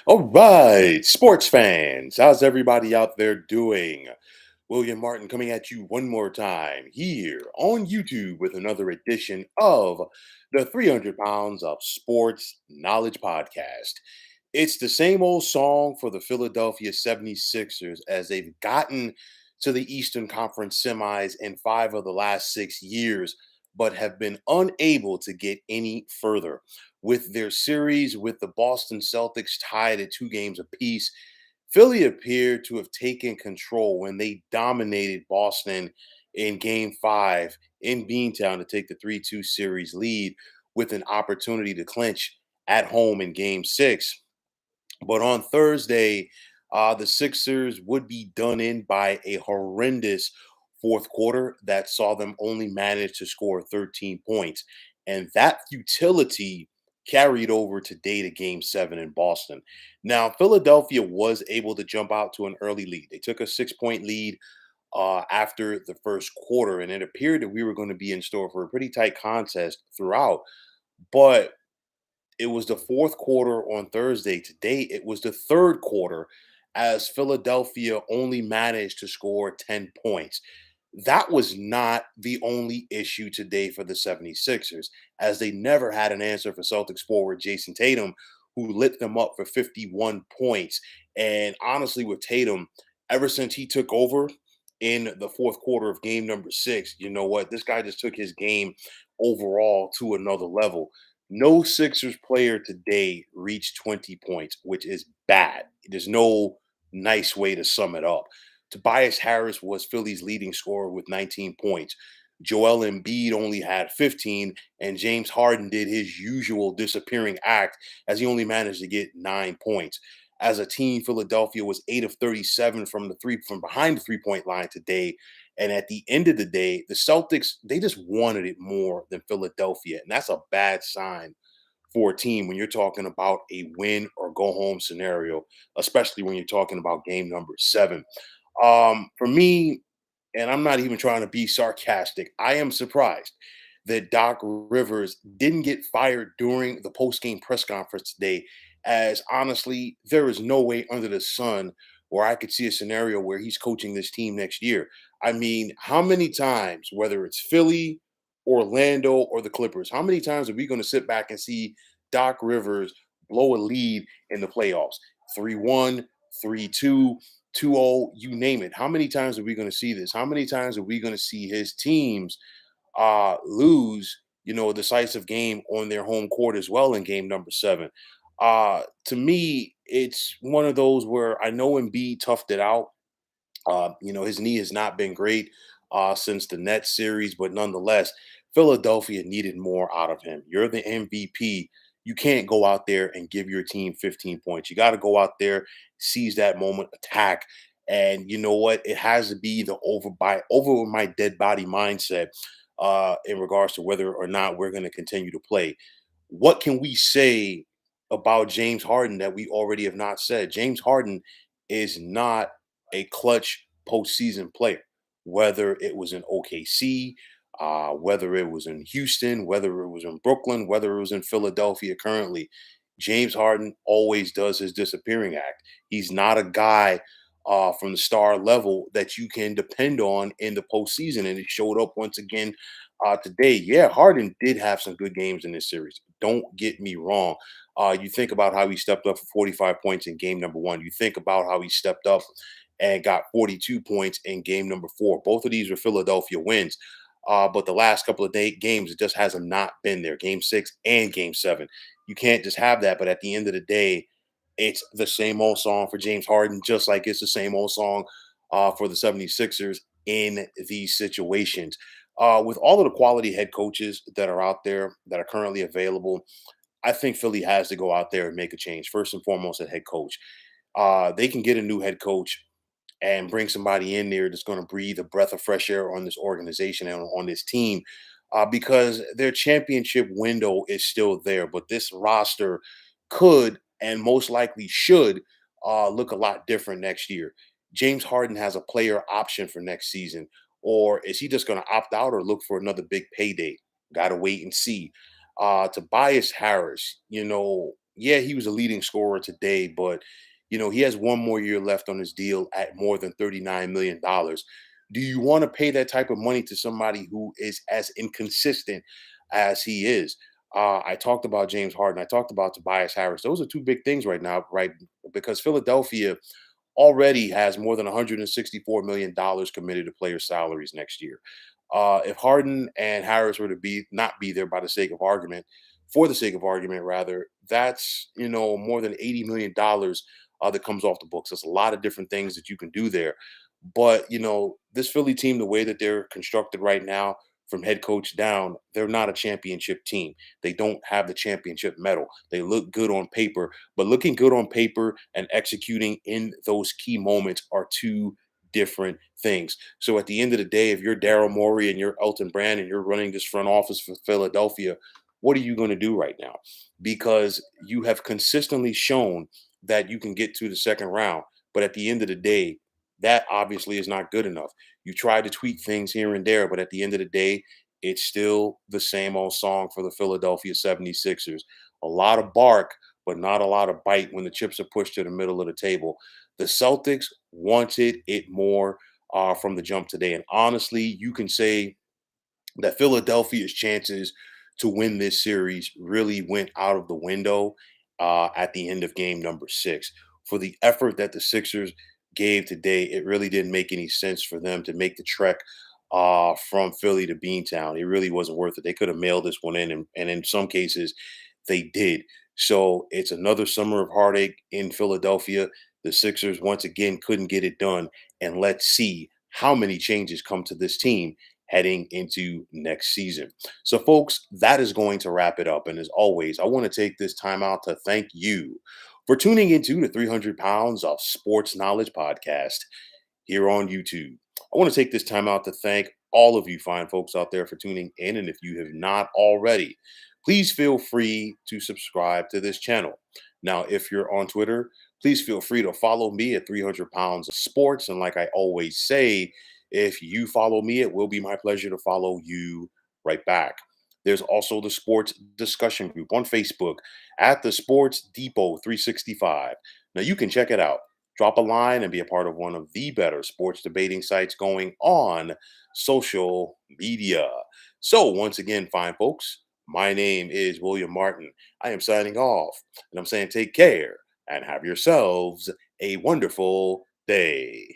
All right, sports fans, how's everybody out there doing? William Martin coming at you one more time here on YouTube with another edition of the 300 Pounds of Sports Knowledge Podcast. It's the same old song for the Philadelphia 76ers as they've gotten to the Eastern Conference semis in 5 of the last 6 years, but have been unable to get any further. With their series with the Boston Celtics tied at 2 games apiece, Philly appeared to have taken control when they dominated Boston in game 5 in Beantown to take the 3-2 series lead with an opportunity to clinch at home in game 6. But on Thursday, the Sixers would be done in by a horrendous fourth quarter that saw them only manage to score 13 points. And that futility carried over today to game 7 in Boston. Now, Philadelphia was able to jump out to an early lead. They took a 6 point lead after the first quarter, and it appeared that we were going to be in store for a pretty tight contest throughout. But it was the fourth quarter on Thursday. Today, it was the third quarter as Philadelphia only managed to score 10 points. That was not the only issue today for the 76ers, as they never had an answer for Celtics forward Jason Tatum, who lit them up for 51 points. And honestly, with Tatum, ever since he took over in the fourth quarter of game number 6, you know what? This guy just took his game overall to another level. No Sixers player today reached 20 points, which is bad. There's no nice way to sum it up. Tobias Harris was Philly's leading scorer with 19 points. Joel Embiid only had 15, and James Harden did his usual disappearing act as he only managed to get 9 points. As a team, Philadelphia was 8 of 37 from behind the 3 point line today. And at the end of the day, the Celtics, they just wanted it more than Philadelphia. And that's a bad sign for a team when you're talking about a win or go home scenario, especially when you're talking about game number 7. For me, and I'm not even trying to be sarcastic, I am surprised that Doc Rivers didn't get fired during the post-game press conference today, as honestly, there is no way under the sun where I could see a scenario where he's coaching this team next year. I mean, how many times, whether it's Philly, Orlando, or the Clippers, how many times are we going to sit back and see Doc Rivers blow a lead in the playoffs? 3-1, 3-2, 2-0, you name it. How many times are we going to see this? How many times are we going to see his teams lose, a decisive game on their home court as well in game number 7? To me, it's one of those where I know Embiid toughed it out. His knee has not been great since the Nets series, but nonetheless, Philadelphia needed more out of him. You're the MVP. You can't go out there and give your team 15 points. You got to go out there, seize that moment, attack. And you know what? It has to be the over my dead body mindset in regards to whether or not we're going to continue to play. What can we say about James Harden that we already have not said? James Harden is not a clutch postseason player, whether it was in OKC, whether it was in Houston, whether it was in Brooklyn, whether it was in Philadelphia currently. James Harden always does his disappearing act. He's not a guy from the star level that you can depend on in the postseason. And it showed up once again today. Yeah, Harden did have some good games in this series. Don't get me wrong. You think about how he stepped up for 45 points in game number 1. You think about how he stepped up and got 42 points in game number 4. Both of these were Philadelphia wins. But the last couple of games, it just hasn't not been there. Game 6 and game 7. You can't just have that. But at the end of the day, it's the same old song for James Harden, just like it's the same old song for the 76ers in these situations. With all of the quality head coaches that are out there that are currently available, I think Philly has to go out there and make a change. First and foremost, at head coach. They can get a new head coach and bring somebody in there that's going to breathe a breath of fresh air on this organization and on this team because their championship window is still there. But this roster could and most likely should look a lot different next year. James Harden has a player option for next season, or is he just going to opt out or look for another big payday? Got to wait and see. Tobias Harris, Yeah, he was a leading scorer today, but he has one more year left on his deal at more than $39 million. Do you want to pay that type of money to somebody who is as inconsistent as he is? I talked about James Harden. I talked about Tobias Harris. Those are two big things right now, right? Because Philadelphia already has more than $164 million committed to player salaries next year. If Harden and Harris were to be not be there by the sake of argument, for the sake of argument, rather, that's more than $80 million that comes off the books. There's a lot of different things that you can do there. But this Philly team, the way that they're constructed right now, from head coach down, they're not a championship team. They don't have the championship medal. They look good on paper, but looking good on paper and executing in those key moments are two different things. So at the end of the day, if you're Daryl Morey and you're Elton Brand and you're running this front office for Philadelphia, what are you going to do right now? Because you have consistently shown that you can get to the second round, but at the end of the day, that obviously is not good enough. You try to tweak things here and there, but at the end of the day, it's still the same old song for the Philadelphia 76ers. A lot of bark, but not a lot of bite when the chips are pushed to the middle of the table. The Celtics wanted it more from the jump today. And honestly, you can say that Philadelphia's chances to win this series really went out of the window at the end of game number 6. For the effort that the Sixers gave today, it really didn't make any sense for them to make the trek from Philly to Beantown. It really wasn't worth it. They could have mailed this one in, and in some cases, they did. So it's another summer of heartache in Philadelphia. The Sixers once again couldn't get it done. And let's see how many changes come to this team heading into next season. So, folks, that is going to wrap it up. And as always, I want to take this time out to thank you for tuning into the 300 Pounds of Sports Knowledge podcast here on YouTube. I want to take this time out to thank all of you fine folks out there for tuning in. And if you have not already, please feel free to subscribe to this channel. Now, if you're on Twitter, please feel free to follow me at 300 Pounds of Sports. And like I always say, if you follow me, it will be my pleasure to follow you right back. There's also the sports discussion group on Facebook at the Sports Depot 365. Now you can check it out. Drop a line and be a part of one of the better sports debating sites going on social media. So, once again, fine folks, my name is William Martin. I am signing off, and I'm saying take care and have yourselves a wonderful day.